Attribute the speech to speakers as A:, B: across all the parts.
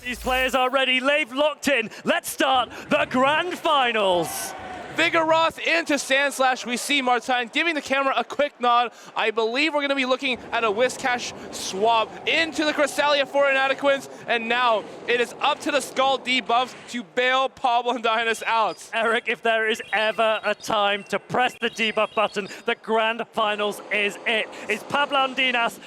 A: These players are ready, they've locked in. Let's start the grand finals.
B: Vigoroth into Sand Slash. We see Martin giving the camera a quick nod. I believe we're going to be looking at a Whiscash swap into the Cresselia for Inadequance. And now it is up to the Skull debuffs to bail pablondinas out.
A: Eric, if there is ever a time to press the debuff button, the grand finals is it. It's pablondinas.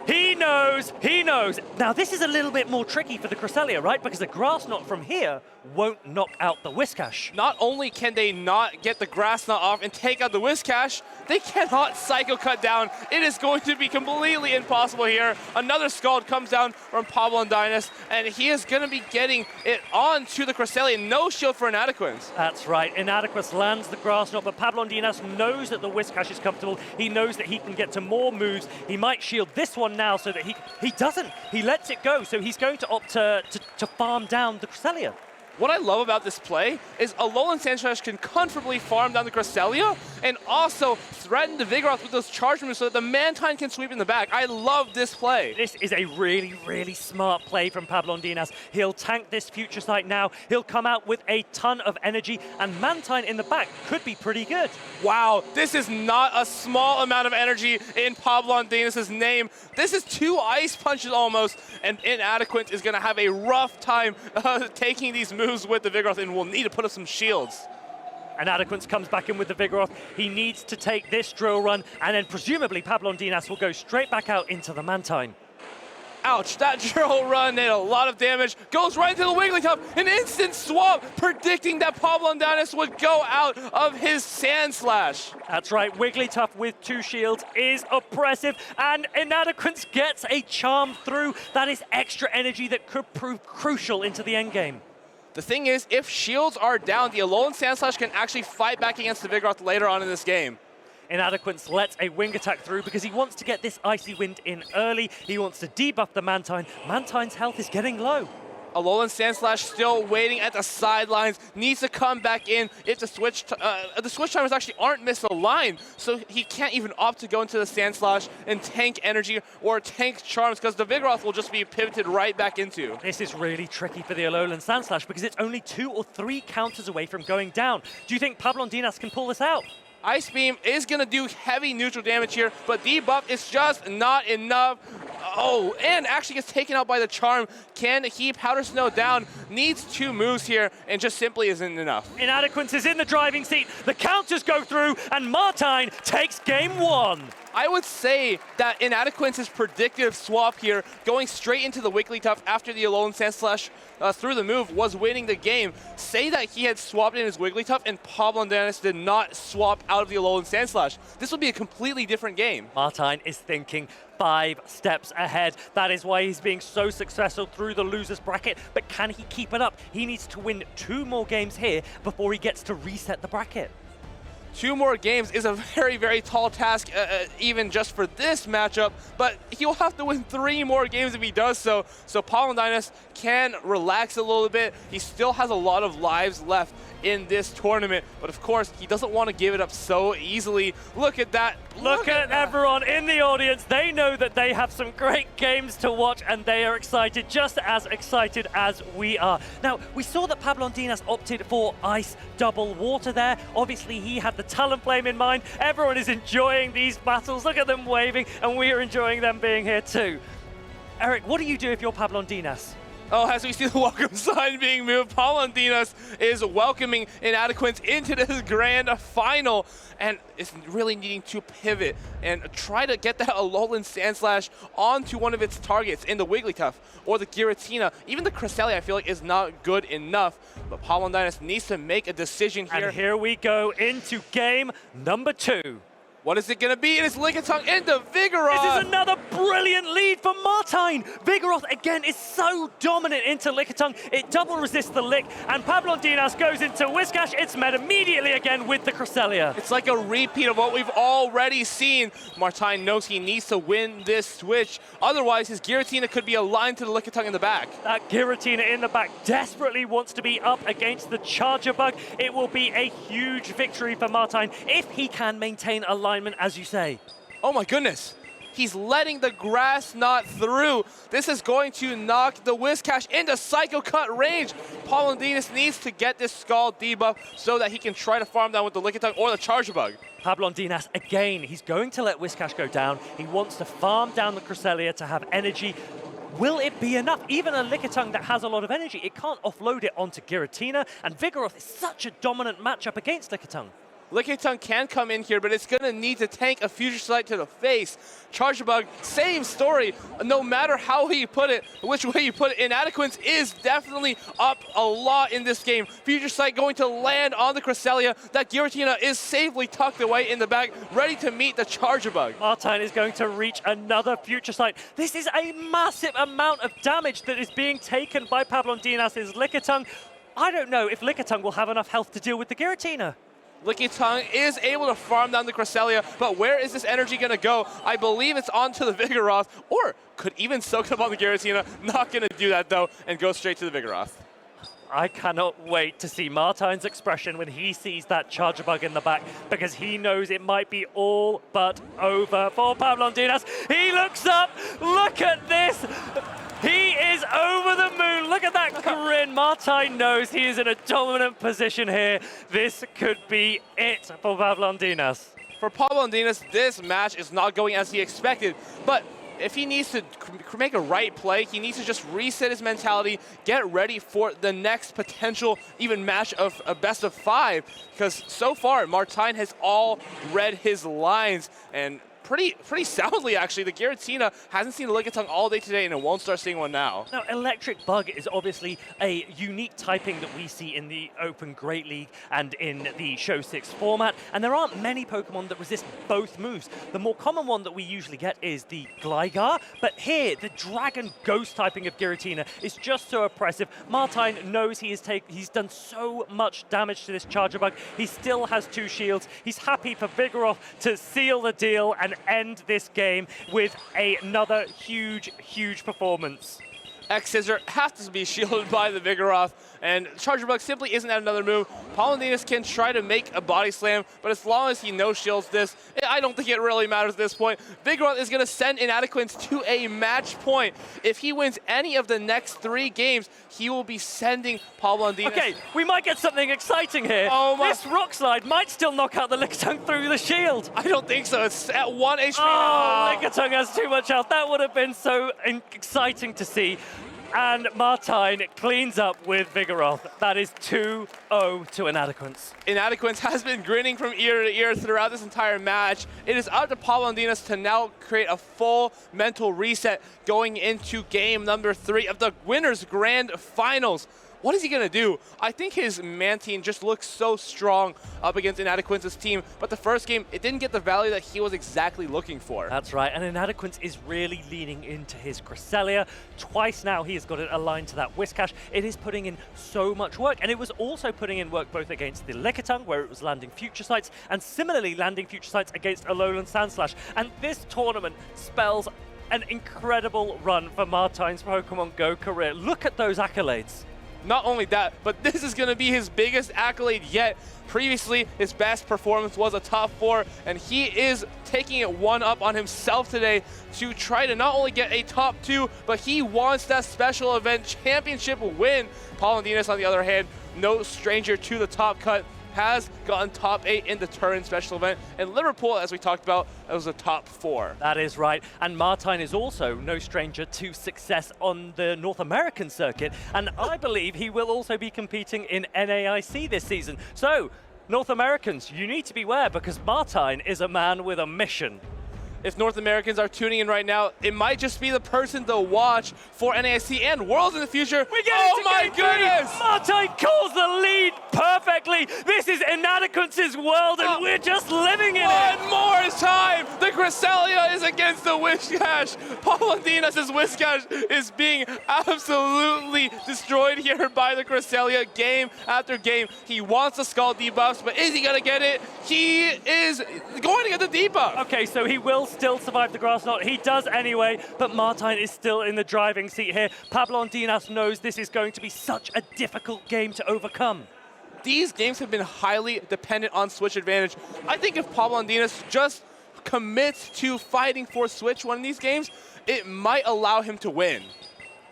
A: He knows, he knows. Now this is a little bit more tricky for the Cresselia, right? Because the Grass Knot from here won't knock out the Whiscash.
B: Not only can they not get the Grass Knot off and take out the Whiscash, they cannot Psycho Cut down. It is going to be completely impossible here. Another Scald comes down from pablondinas, and he is going to be getting it onto the Cresselia. No shield for Inadequance.
A: That's right. Inadequance lands the Grass Knot, but pablondinas knows that the Whiscash is comfortable. He knows that he can get to more moves. He might shield this one now so that he doesn't. He lets it go, so he's going to opt to farm down the Cresselia.
B: What I love about this play is Alolan Sandslash can comfortably farm down the Cresselia and also threaten the Vigoroth with those charge moves so that the Mantine can sweep in the back. I love this play.
A: This is a really, really smart play from pablondinas. He'll tank this Future Sight now. He'll come out with a ton of energy, and Mantine in the back could be pretty good.
B: Wow, this is not a small amount of energy in pablondinas' name. This is 2 Ice Punches almost, and Inadequance is going to have a rough time taking these moves with the Vigoroth, and will need to put up some shields.
A: Inadequance comes back in with the Vigoroth. He needs to take this drill run, and then presumably pablondinas will go straight back out into the Mantine.
B: Ouch, that drill run did a lot of damage. Goes right into the Wigglytuff. An instant swap, predicting that pablondinas would go out of his Sand Slash.
A: That's right, Wigglytuff with 2 shields is oppressive, and Inadequance gets a charm through. That is extra energy that could prove crucial into the endgame.
B: The thing is, if shields are down, the Alolan Sandslash can actually fight back against the Vigoroth later on in this game.
A: Inadequance lets a wing attack through because he wants to get this Icy Wind in early. He wants to debuff the Mantine. Mantine's health is getting low.
B: Alolan Sandslash still waiting at the sidelines, needs to come back in if the switch timers actually aren't misaligned, so he can't even opt to go into the Sandslash and tank energy or tank charms, because the Vigoroth will just be pivoted right back into.
A: This is really tricky for the Alolan Sandslash because it's only 2 or 3 counters away from going down. Do you think pablondinas can pull this out?
B: Ice Beam is going to do heavy neutral damage here, but debuff is just not enough. Oh, and actually gets taken out by the charm. Can he Powder Snow down? Needs 2 moves here, and just simply isn't enough.
A: Inadequance is in the driving seat. The counters go through, and Martine takes game 1.
B: I would say that Inadequance's predictive swap here, going straight into the Wigglytuff after the Alolan Sandslash through the move, was winning the game. Say that he had swapped in his Wigglytuff and pablondinas did not swap out of the Alolan Sandslash. This would be a completely different game.
A: Martine is thinking 5 steps ahead. That is why he's being so successful through the loser's bracket. But can he keep it up? He needs to win 2 more games here before he gets to reset the bracket.
B: 2 more games is a very, very tall task, even just for this matchup, but he'll have to win 3 more games if he does so. So pablondinas can relax a little bit. He still has a lot of lives left in this tournament, but of course, he doesn't want to give it up so easily. Look at that.
A: Look at everyone in the audience. They know that they have some great games to watch, and they are excited, just as excited as we are. Now, we saw that pablondinas opted for Ice Double Water there. Obviously, he had the Talonflame in mind. Everyone is enjoying these battles. Look at them waving, and we are enjoying them being here too. Eric, what do you do if you're pablondinas?
B: Oh, as we see the welcome sign being moved, pablondinas is welcoming Inadequance into this grand final, and is really needing to pivot and try to get that Alolan Sandslash onto one of its targets in the Wigglytuff or the Giratina. Even the Cresselia, I feel like, is not good enough, but pablondinas needs to make a decision here.
A: And here we go into game number 2.
B: What is it going to be? It is Lickitung into Vigoroth.
A: This is another brilliant lead for Martine. Vigoroth, again, is so dominant into Lickitung. It double resists the lick, and pablondinas goes into Whiscash. It's met immediately again with the Cresselia.
B: It's like a repeat of what we've already seen. Martine knows he needs to win this switch. Otherwise, his Giratina could be aligned to the Lickitung in the back.
A: That Giratina in the back desperately wants to be up against the Charger Bug. It will be a huge victory for Martine if he can maintain alignment, as you say.
B: Oh my goodness. He's letting the grass knot through. This is going to knock the Whiscash into Psycho Cut range. pablondinas needs to get this Scald debuff so that he can try to farm down with the Lickitung or the Charge Bug.
A: pablondinas, again, he's going to let Whiscash go down. He wants to farm down the Cresselia to have energy. Will it be enough? Even a Lickitung that has a lot of energy, it can't offload it onto Giratina, and Vigoroth is such a dominant matchup against Lickitung.
B: Lickitung can come in here, but it's going to need to tank a Future Sight to the face. Charge Bug, same story. No matter how you put it, which way you put it, Inadequance is definitely up a lot in this game. Future Sight going to land on the Cresselia. That Giratina is safely tucked away in the back, ready to meet the Charge Bug.
A: Martine is going to reach another Future Sight. This is a massive amount of damage that is being taken by pablondinas' Lickitung. I don't know if Lickitung will have enough health to deal with the Giratina.
B: Lickitung is able to farm down the Cresselia, but where is this energy going to go? I believe it's onto the Vigoroth, or could even soak up on the Giratina. Not going to do that, though, and go straight to the Vigoroth.
A: I cannot wait to see Martine's expression when he sees that Charger Bug in the back, because he knows it might be all but over for pablondinas. He looks up, look at this! He is over the moon. Look at that grin. Martine knows he is in a dominant position here. This could be it for pablondinas.
B: For pablondinas, this match is not going as he expected, but if he needs to make a right play, he needs to just reset his mentality, get ready for the next potential even match of a best of 5, because so far, Martine has all read his lines, and pretty soundly, actually. The Giratina hasn't seen a Lickitung all day today, and it won't start seeing one now.
A: Now, Electric Bug is obviously a unique typing that we see in the Open Great League and in the Show 6 format, and there aren't many Pokemon that resist both moves. The more common one that we usually get is the Gligar, but here, the Dragon Ghost typing of Giratina is just so oppressive. Martine knows he's done so much damage to this Charger Bug. He still has 2 shields. He's happy for Vigoroth to seal the deal and end this game with another huge performance.
B: X-Scissor has to be shielded by the Vigoroth, and Charger Bug simply isn't at another move. pablondinas can try to make a body slam, but as long as he no-shields this, I don't think it really matters at this point. Vigoroth is going to send Inadequance to a match point. If he wins any of the next 3 games, he will be sending pablondinas.
A: Okay, we might get something exciting here.
B: Oh my.
A: This Rock Slide might still knock out the Lickitung through the shield.
B: I don't think so. It's at 1 HP.
A: Oh, Lickitung has too much health. That would have been so exciting to see. And Martine cleans up with Vigoroth. That is 2-0 to Inadequance.
B: Inadequance has been grinning from ear to ear throughout this entire match. It is up to pablondinas to now create a full mental reset going into game number 3 of the Winners Grand Finals. What is he going to do? I think his Mantine just looks so strong up against Inadequance's team, but the first game, it didn't get the value that he was exactly looking for.
A: That's right, and Inadequance is really leaning into his Cresselia. Twice now he has got it aligned to that Whiscash. It is putting in so much work, and it was also putting in work both against the Lickitung, where it was landing Future Sights, and similarly landing Future Sights against Alolan Sandslash. And this tournament spells an incredible run for Martine's Pokemon Go career. Look at those accolades.
B: Not only that, but this is going to be his biggest accolade yet. Previously, his best performance was a top 4, and he is taking it one up on himself today to try to not only get a top 2, but he wants that special event championship win. pablondinas, on the other hand, no stranger to the top cut, has gotten top 8 in the Turin special event, and Liverpool, as we talked about, was a top 4.
A: That is right, and Martine is also no stranger to success on the North American circuit, and I believe he will also be competing in NAIC this season. So, North Americans, you need to beware, because Martine is a man with a mission.
B: If North Americans are tuning in right now, it might just be the person to watch for NAIC and Worlds in the future.
A: We get
B: oh my goodness!
A: Martine calls the lead perfectly. This is Inadequance's world, and we're just living in it.
B: One more time, the Cresselia is against the Whiscash. pablondinas' Whiscash is being absolutely destroyed here by the Cresselia game after game. He wants the Scald debuffs, but is he gonna get it? He is going to get the debuff.
A: Okay, so he will still survive the grass knot. He does anyway, but Martine is still in the driving seat here. pablondinas knows this is going to be such a difficult game to overcome.
B: These games have been highly dependent on switch advantage. I think if pablondinas just commits to fighting for Switch one of these games, it might allow him to win.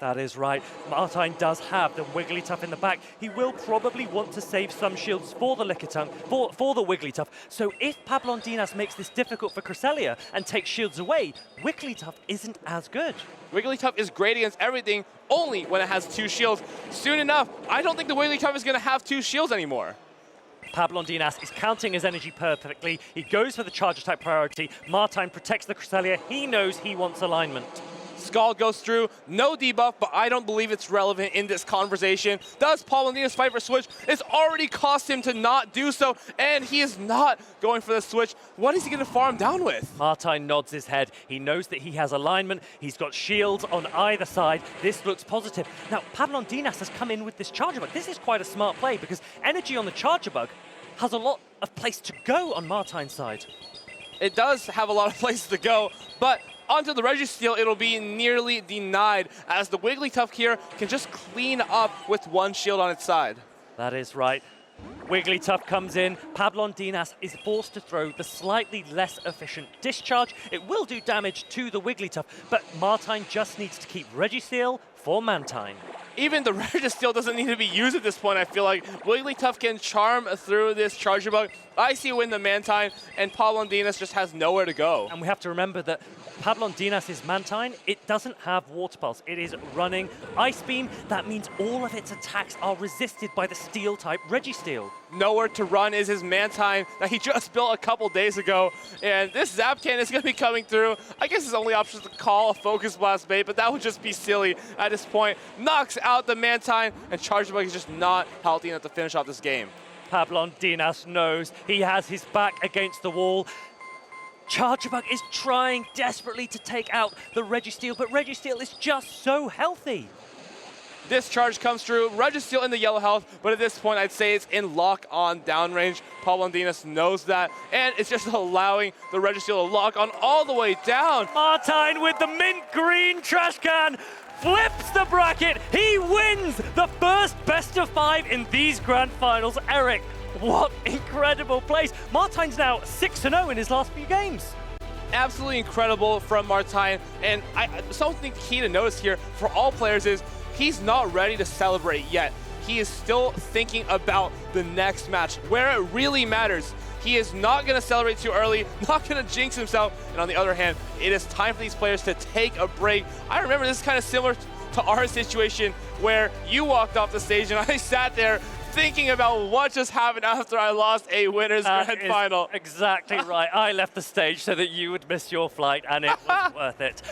A: That is right. Martine does have the Wigglytuff in the back. He will probably want to save some shields for the Lickitung, for the Wigglytuff. So if Pablondinas makes this difficult for Cresselia and takes shields away, Wigglytuff isn't as good.
B: Wigglytuff is great against everything, only when it has 2 shields. Soon enough, I don't think the Wigglytuff is going to have 2 shields anymore.
A: Pablondinas is counting his energy perfectly. He goes for the charge type priority. Martine protects the Cresselia. He knows he wants alignment.
B: Scald goes through, no debuff, but I don't believe it's relevant in this conversation. Does Pablondinas fight for Switch? It's already cost him to not do so, and he is not going for the Switch. What is he going to farm down with?
A: Martine nods his head. He knows that he has alignment. He's got shields on either side. This looks positive. Now, Pablondinas has come in with this Charger Bug. This is quite a smart play because energy on the Charger Bug has a lot of place to go on Martine's side.
B: It does have a lot of places to go, but onto the Registeel, it'll be nearly denied as the Wigglytuff here can just clean up with 1 shield on its side.
A: That is right. Wigglytuff comes in. Pablondinas is forced to throw the slightly less efficient discharge. It will do damage to the Wigglytuff, but Martine just needs to keep Registeel for Mantine.
B: Even the Registeel doesn't need to be used at this point, I feel like. Wigglytuff can charm through this Charger Bug. I see win the Mantine, and Pablondinas just has nowhere to go.
A: And we have to remember that Pablondinas' Mantine, it doesn't have Water Pulse. It is running Ice Beam. That means all of its attacks are resisted by the Steel-type Registeel.
B: Nowhere to run is his Mantine that he just built a couple days ago. And this Zap Cannon is going to be coming through. I guess his only option is to call a Focus Blast bait, but that would just be silly at this point. Knocks out the Mantine, and Charger Bug is just not healthy enough to finish off this game.
A: Pablondinas knows he has his back against the wall. Charger Bug is trying desperately to take out the Registeel, but Registeel is just so healthy.
B: This charge comes through, Registeel in the yellow health, but at this point I'd say it's in lock on downrange. Pablondinas knows that, and it's just allowing the Registeel to lock on all the way down.
A: Martine with the mint green trash can flips the bracket. He wins the first best of 5 in these grand finals. Eric, what incredible plays. Martine's now 6-0 in his last few games.
B: Absolutely incredible from Martine, and something key to notice here for all players is he's not ready to celebrate yet. He is still thinking about the next match, where it really matters. He is not going to celebrate too early, not going to jinx himself, and on the other hand, it is time for these players to take a break. I remember this is kind of similar to our situation where you walked off the stage and I sat there thinking about what just happened after I lost a winner's grand final.
A: Exactly right. I left the stage so that you would miss your flight, and it was worth it.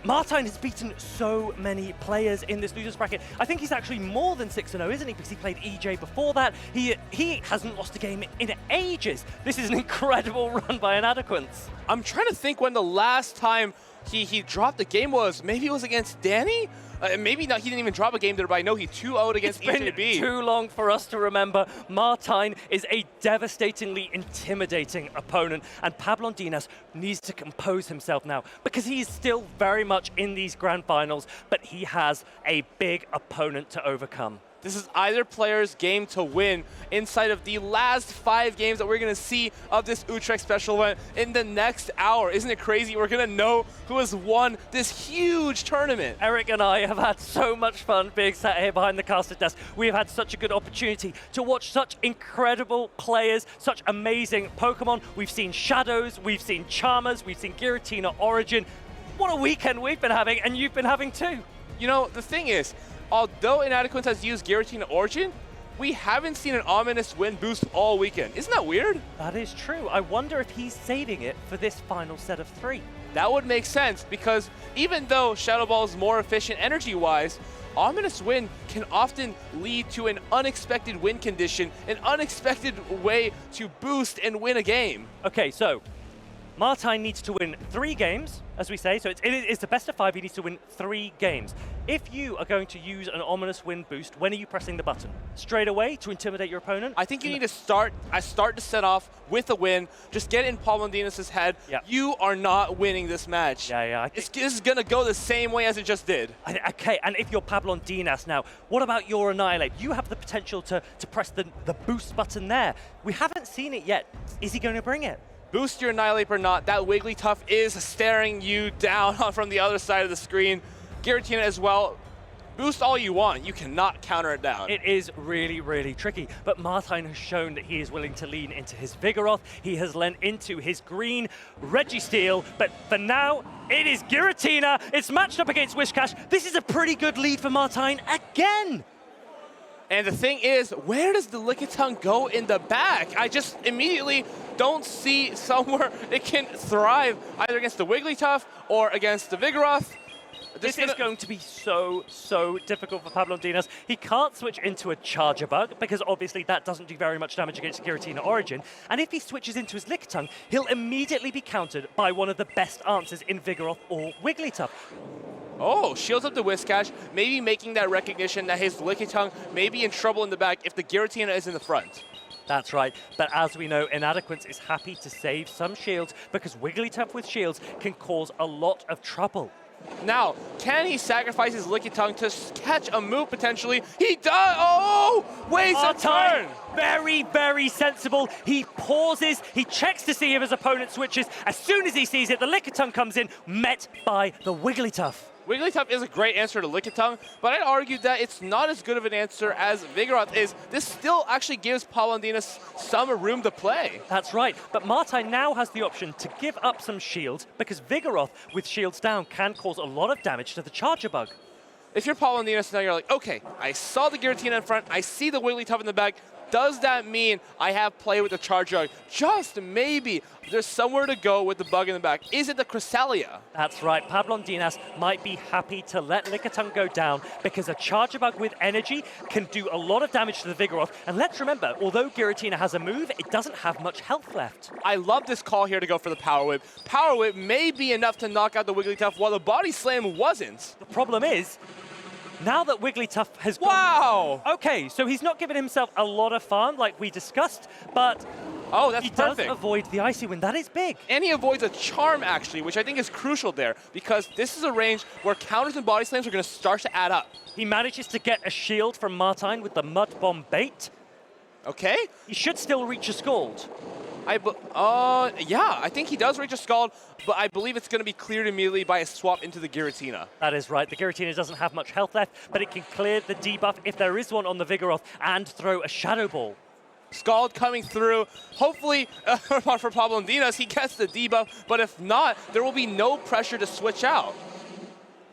A: Martine has beaten so many players in this losers bracket. I think he's actually more than 6-0, isn't he? Because he played EJ before that. He hasn't lost a game in ages. This is an incredible run by Inadequance.
B: I'm trying to think when the last time he dropped the game was. Maybe it was against Danny? Maybe not. He didn't even drop a game there, but I know he 2-0'd against EJB.
A: It's been too long for us to remember. Martine is a devastatingly intimidating opponent, and Pablondinas needs to compose himself now because he is still very much in these grand finals, but he has a big opponent to overcome.
B: This is either player's game to win inside of the last 5 games that we're going to see of this Utrecht special event in the next hour. Isn't it crazy? We're going to know who has won this huge tournament.
A: Eric and I have had so much fun being sat here behind the caster desk. We have had such a good opportunity to watch such incredible players, such amazing Pokemon. We've seen Shadows, we've seen Charmers, we've seen Giratina Origin. What a weekend we've been having, and you've been having too.
B: You know, the thing is, although Inadequance has used Giratina Origin, we haven't seen an ominous win boost all weekend. Isn't that weird?
A: That is true. I wonder if he's saving it for this final set of 3.
B: That would make sense, because even though Shadow Ball is more efficient energy-wise, ominous win can often lead to an unexpected win condition, an unexpected way to boost and win a game.
A: Okay, so Martine needs to win 3 games, as we say, so it's the best of 5, he needs to win 3 games. If you are going to use an ominous win boost, when are you pressing the button? Straight away to intimidate your opponent?
B: I think you need to start to set off with a win, just get it in Pablondinas' head.
A: Yep.
B: You are not winning this match.
A: Yeah.
B: This is going to go the same way as it just did.
A: Okay, and if you're Pablondinas now, what about your Annihilate? You have the potential to press the boost button there. We haven't seen it yet. Is he going to bring it?
B: boost your Annihilate or not, that Wigglytuff is staring you down from the other side of the screen. Giratina as well. Boost all you want, you cannot counter it down.
A: It is really, really tricky, but Martine has shown that he is willing to lean into his Vigoroth. He has lent into his green Registeel, but for now, it is Giratina. It's matched up against Whiscash. This is a pretty good lead for Martine again.
B: And the thing is, where does the Lickitung go in the back? I just immediately don't see somewhere it can thrive, either against the Wigglytuff or against the Vigoroth.
A: This is going to be so difficult for pablondinas. He can't switch into a Charger Bug because obviously that doesn't do very much damage against Giratina Origin. And if he switches into his Lickitung, he'll immediately be countered by one of the best answers in Vigoroth or Wigglytuff.
B: Oh, shields up the Whiscash, maybe making that recognition that his Lickitung may be in trouble in the back if the Giratina is in the front.
A: That's right, but as we know, Inadequance is happy to save some shields because Wigglytuff with shields can cause a lot of trouble.
B: Now, can he sacrifice his Lickitung to catch a move potentially? He does! Oh! Waste of turn!
A: Very sensible. He pauses, he checks to see if his opponent switches. As soon as he sees it, the Lickitung comes in, met by the Wigglytuff.
B: Wigglytuff is a great answer to Lickitung, but I'd argue that it's not as good of an answer as Vigoroth is. This still actually gives pablondinas some room to play.
A: That's right, but Martine now has the option to give up some shields because Vigoroth with shields down can cause a lot of damage to the Charger Bug.
B: If you're pablondinas now, you're like, okay, I saw the Giratina in front, I see the Wigglytuff in the back. Does that mean I have play with the Charger Bug? Just maybe there's somewhere to go with the bug in the back. Is it the Cresselia?
A: That's right. pablondinas might be happy to let Lickitung go down because a Charger Bug with energy can do a lot of damage to the Vigoroth. And let's remember, although Giratina has a move, it doesn't have much health left.
B: I love this call here to go for the Power Whip. Power Whip may be enough to knock out the Wigglytuff while the Body Slam wasn't.
A: The problem is, now that Wigglytuff has gone...
B: Wow!
A: Okay, so he's not given himself a lot of fun like we discussed, but
B: oh, that's
A: he
B: perfect.
A: does avoid the Icy Wind. That is big.
B: And he avoids a Charm, actually, which I think is crucial there, because this is a range where counters and Body Slams are going to start to add up.
A: He manages to get a shield from Martine with the Mud Bomb bait.
B: Okay.
A: He should still reach a Scald.
B: Yeah, I think he does reach a Scald, but I believe it's going to be cleared immediately by a swap into the Giratina.
A: That is right. The Giratina doesn't have much health left, but it can clear the debuff if there is one on the Vigoroth and throw a Shadow Ball.
B: Scald coming through. Hopefully, for pablondinas, he gets the debuff, but if not, there will be no pressure to switch out.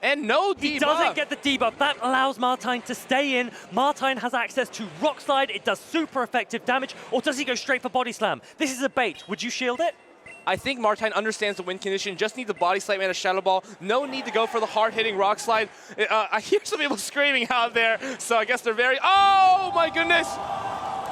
B: And no debuff.
A: He doesn't get the debuff. That allows Martine to stay in. Martine has access to Rock Slide. It does super effective damage. Or does he go straight for Body Slam? This is a bait. Would you shield it?
B: I think Martine understands the win condition. Just need the Body Slam and a Shadow Ball. No need to go for the hard-hitting Rock Slide. I hear some people screaming out there, so I guess they're very... Oh, my goodness!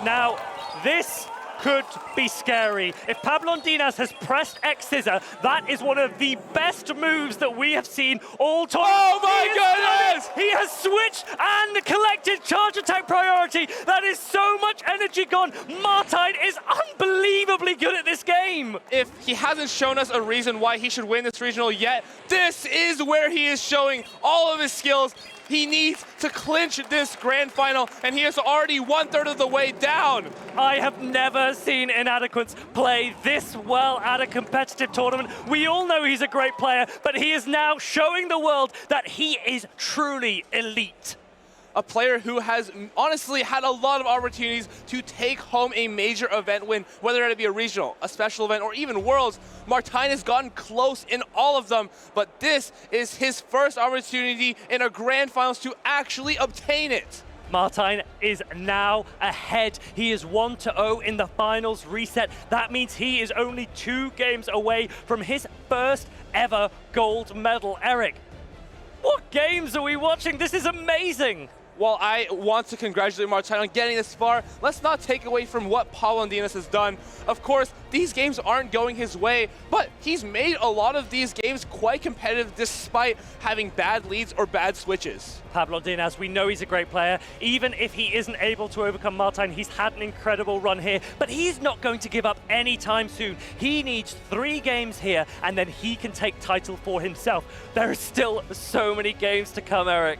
A: Now, this could be scary. If pablondinas has pressed X Scissor, that is one of the best moves that we have seen all time.
B: Oh my goodness!
A: He has switched and collected charge attack priority. That is so much energy gone. Martine is unbelievably good at this game.
B: If he hasn't shown us a reason why he should win this regional yet, this is where he is showing all of his skills. He needs to clinch this grand final, and he is already 1/3 of the way down.
A: I have never seen Inadequance play this well at a competitive tournament. We all know he's a great player, but he is now showing the world that he is truly elite.
B: A player who has honestly had a lot of opportunities to take home a major event win, whether it be a regional, a special event, or even Worlds. Martine has gotten close in all of them, but this is his first opportunity in a grand finals to actually obtain it.
A: Martine is now ahead. He is 1-0 in the finals reset. That means he is only 2 games away from his first ever gold medal. Eric, what games are we watching? This is amazing.
B: While I want to congratulate Martine on getting this far, let's not take away from what pablondinas has done. Of course, these games aren't going his way, but he's made a lot of these games quite competitive despite having bad leads or bad switches.
A: pablondinas, we know he's a great player. Even if he isn't able to overcome Martine, he's had an incredible run here, but he's not going to give up anytime soon. He needs 3 games here, and then he can take title for himself. There are still so many games to come, Eric.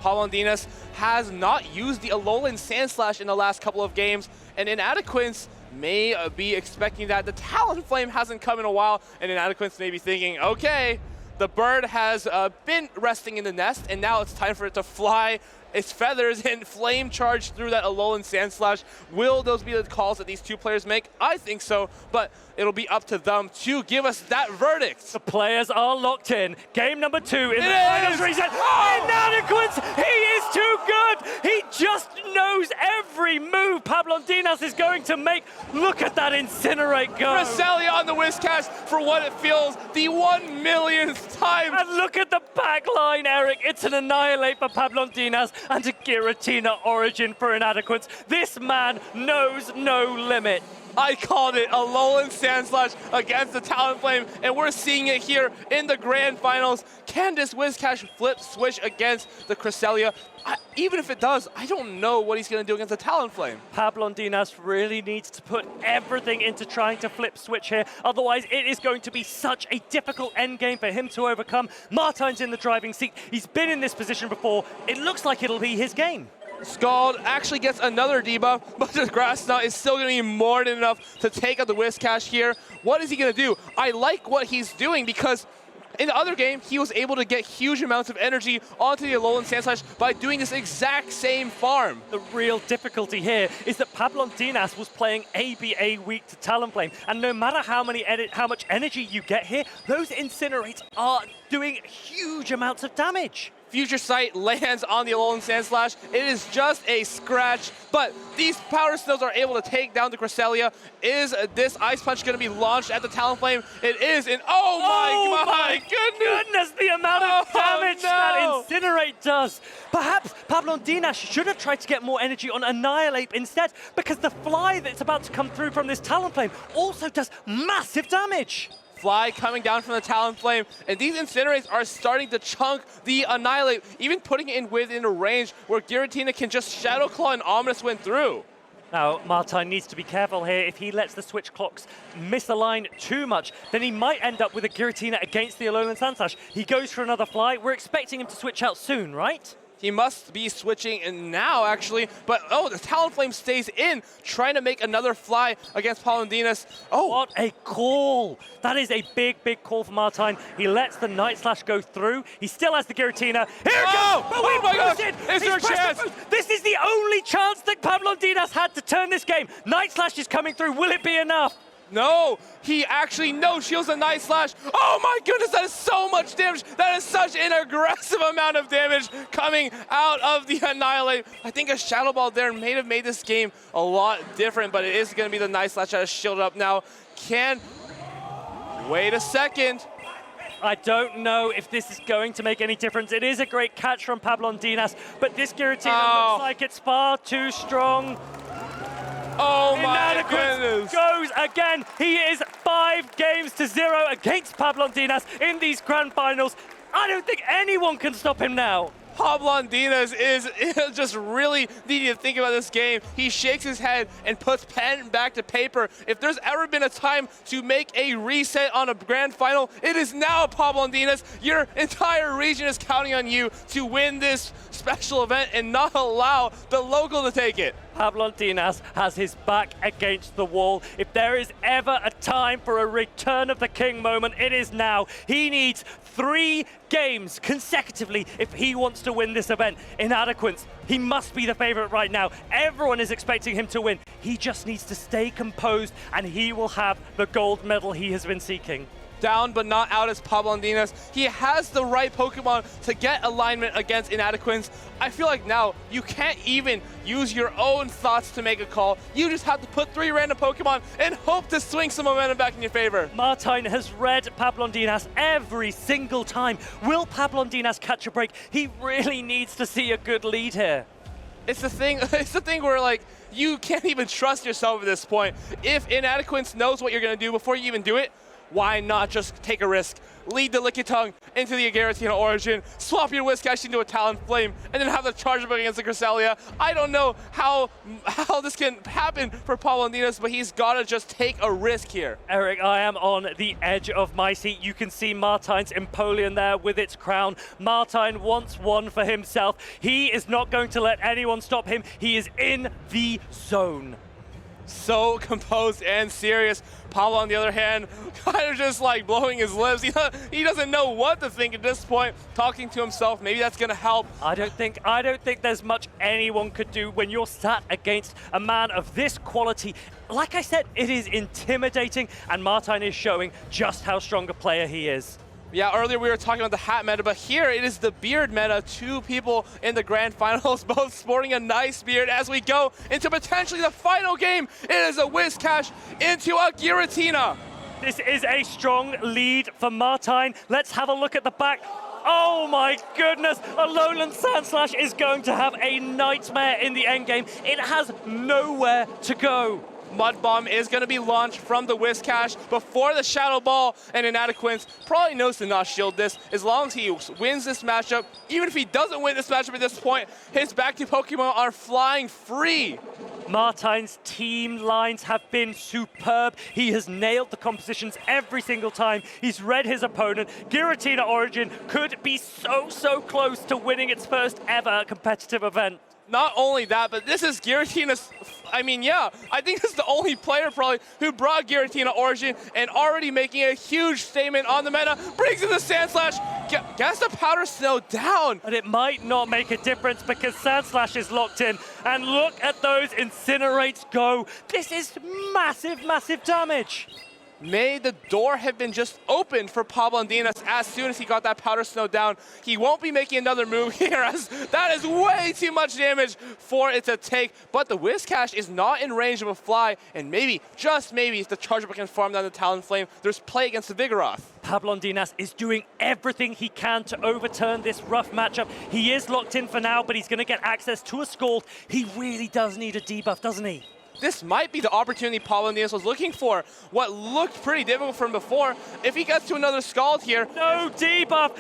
B: pablondinas has not used the Alolan Sand Slash in the last couple of games, and Inadequance may be expecting that. The Talonflame hasn't come in a while, and Inadequance may be thinking, okay, the bird has been resting in the nest, and now it's time for it to fly its feathers and flame charge through that Alolan Sandslash. Will those be the calls that these two players make? I think so, but it'll be up to them to give us that verdict.
A: The players are locked in. Game number 2 in the
B: It
A: finals
B: is!
A: reset.
B: Oh!
A: Inadequance, he is too good. He just knows every move Pablondinas is going to make. Look at that Incinerate go.
B: Cresselia on the Whiscash for what it feels the 1 millionth time.
A: And look at the back line, Eric. It's an Annihilate for Pablondinas and a Giratina Origin for Inadequance. This man knows no limit.
B: I called it, a Alolan Sandslash against the Talonflame, and we're seeing it here in the grand finals. Can this Whiscash flip switch against the Cresselia? Even if it does, I don't know what he's going to do against the Talonflame.
A: Pablondinas really needs to put everything into trying to flip switch here. Otherwise, it is going to be such a difficult endgame for him to overcome. Martine's in the driving seat. He's been in this position before. It looks like it'll be his game.
B: Scald actually gets another debuff, but the Grass Knot is still going to be more than enough to take out the Whiscash here. What is he going to do? I like what he's doing because in the other game, he was able to get huge amounts of energy onto the Alolan Sandslash by doing this exact same farm.
A: The real difficulty here is that Pablondinas was playing ABA weak to Talonflame, and no matter how much energy you get here, those Incinerates are doing huge amounts of damage.
B: Future Sight lands on the Alolan Sandslash. It is just a scratch, but these Powder Snows are able to take down the Cresselia. Is this Ice Punch going to be launched at the Talonflame? It is, and oh my goodness!
A: The amount of damage that Incinerate does. Perhaps Pablondinas should have tried to get more energy on Annihilate instead, because the fly that's about to come through from this Talonflame also does massive damage.
B: Fly coming down from the Talonflame, and these Incinerates are starting to chunk the Annihilate, even putting it within a range where Giratina can just Shadow Claw and Ominous Wind through.
A: Now, Martine needs to be careful here. If he lets the switch clocks misalign too much, then he might end up with a Giratina against the Alolan Sandslash. He goes for another fly. We're expecting him to switch out soon, right?
B: He must be switching in now, actually. But, oh, the Talonflame stays in, trying to make another fly against Pablondinas. Oh,
A: what a call. That is a big, big call for Martine. He lets the Night Slash go through. He still has the Giratina. Here it goes!
B: Oh my gosh! Is there a chance?
A: This is the only chance that Pablondinas had to turn this game. Night Slash is coming through. Will it be enough?
B: No, he actually no-shields a Night Slash. Oh my goodness, that is so much damage. That is such an aggressive amount of damage coming out of the Annihilate. I think a Shadow Ball there may have made this game a lot different, but it is going to be the Night Slash that is shielded up now. Wait a second.
A: I don't know if this is going to make any difference. It is a great catch from Pablondinas, but this Giratina looks like it's far too strong.
B: Oh my goodness.
A: Goes again. He is 5-0 against Pablondinas in these grand finals. I don't think anyone can stop him now.
B: Pablondinas is just really needing to think about this game. He shakes his head and puts pen back to paper. If there's ever been a time to make a reset on a grand final, it is now, Pablondinas. Your entire region is counting on you to win this special event and not allow the local to take it.
A: Pablondinas has his back against the wall. If there is ever a time for a return of the king moment, it is now. He needs 3 games consecutively if he wants to win this event. Inadequance, he must be the favorite right now. Everyone is expecting him to win. He just needs to stay composed and he will have the gold medal he has been seeking.
B: Down but not out as Pablondinas. He has the right Pokemon to get alignment against Inadequance. I feel like now you can't even use your own thoughts to make a call. You just have to put 3 random Pokemon and hope to swing some momentum back in your favor.
A: Martine has read Pablondinas every single time. Will Pablondinas catch a break? He really needs to see a good lead here.
B: It's the thing where, like, you can't even trust yourself at this point. If Inadequance knows what you're going to do before you even do it, why not just take a risk? Lead the Lickitung into the Giratina Origin, swap your Whiscash into a Talonflame, and then have the charge up against the Cresselia. I don't know how this can happen for Pablondinas, but he's got to just take a risk here.
A: Eric, I am on the edge of my seat. You can see Martine's Empoleon there with its crown. Martine wants one for himself. He is not going to let anyone stop him. He is in the zone.
B: so composed and serious. Pablo, on the other hand, kind of just like blowing his lips. He doesn't know what to think at this point, talking to himself. Maybe that's going to help.
A: I don't think there's much anyone could do when you're sat against a man of this quality. Like I said, it is intimidating, and Martijn is showing just how strong a player he is.
B: Yeah, earlier we were talking about the hat meta, but here it is the beard meta. Two people in the grand finals, both sporting a nice beard as we go into potentially the final game. It is a Whiscash into a Giratina.
A: This is a strong lead for Martijn. Let's have a look at the back. Oh my goodness, a Lowland Sandslash is going to have a nightmare in the endgame. It has nowhere to go.
B: Mud Bomb is going to be launched from the Whiscash before the Shadow Ball, and Inadequance probably knows to not shield this. As long as he wins this matchup, even if he doesn't win this matchup at this point, his back-to Pokemon are flying free.
A: Martijn's team lines have been superb. He has nailed the compositions every single time. He's read his opponent. Giratina Origin could be so close to winning its first ever competitive event.
B: Not only that, but this is Giratina's, I think this is the only player probably who brought Giratina Origin and already making a huge statement on the meta. Brings in the Sandslash, gets the Powder Snow down.
A: But it might not make a difference because Sandslash is locked in. And look at those Incinerates go. This is massive damage.
B: May the door have been just opened for pablondinas as soon as he got that Powder Snow down. He won't be making another move here as that is way too much damage for it to take. But the Whiscash is not in range of a fly, and maybe, just maybe, if the Charger can farm down the Talonflame, there's play against the Vigoroth.
A: Pablondinas is doing everything he can to overturn this rough matchup. He is locked in for now, but he's going to get access to a Scald. He really does need a debuff, doesn't he?
B: This might be the opportunity pablondinas was looking for. What looked pretty difficult from before. If he gets to another Scald here.
A: No debuff.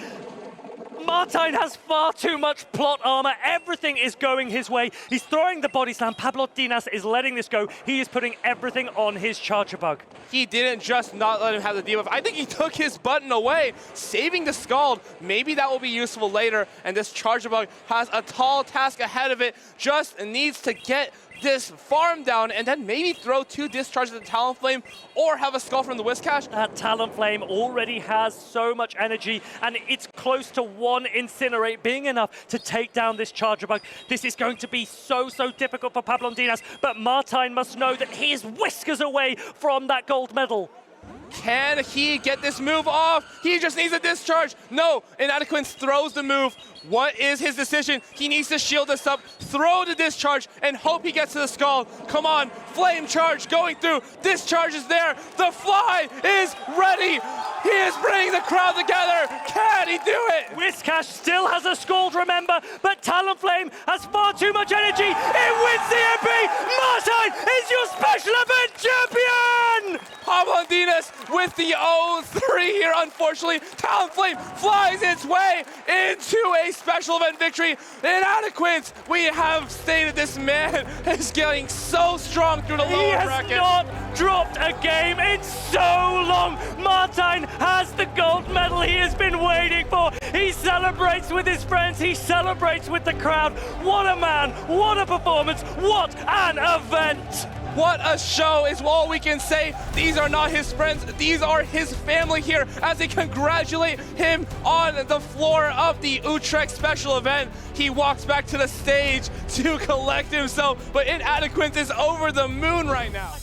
A: Martijn has far too much plot armor. Everything is going his way. He's throwing the body slam. Pablondinas is letting this go. He is putting everything on his Charger Bug.
B: He didn't just not let him have the debuff. I think he took his button away, saving the Scald. Maybe that will be useful later. And this Charger Bug has a tall task ahead of it. Just needs to get this farm down and then maybe throw two discharges at the Talonflame or have a Skull from the Whiscash.
A: That Talonflame already has so much energy and it's close to one Incinerate being enough to take down this Charger Bug. This is going to be so difficult for Pablondinas, but Martijn must know that he is whiskers away from that gold medal.
B: Can he get this move off? He just needs a discharge. No, Inadequance throws the move. What is his decision? He needs to shield this up, throw the discharge, and hope he gets to the Skull. Come on, Flame Charge going through. Discharge is there. The Fly is ready. He is bringing the crowd together. Can he do it?
A: Whiscash still has a Scald, remember, but Talonflame has far too much energy. It wins the MP. Martijn is your special event champion!
B: Pablondinas with the 0-3 here, unfortunately. Talonflame flies its way into a special event victory. Inadequance, we have stated this man is getting so strong through the lower bracket.
A: He has not dropped a game in so long. Martijn has the gold medal he has been waiting for. He celebrates with his friends. He celebrates with the crowd. What a man, what a performance, what an event.
B: What a show is all we can say. These are not his friends, these are his family here as they congratulate him on the floor of the Utrecht special event. He walks back to the stage to collect himself, but Inadequance is over the moon right now.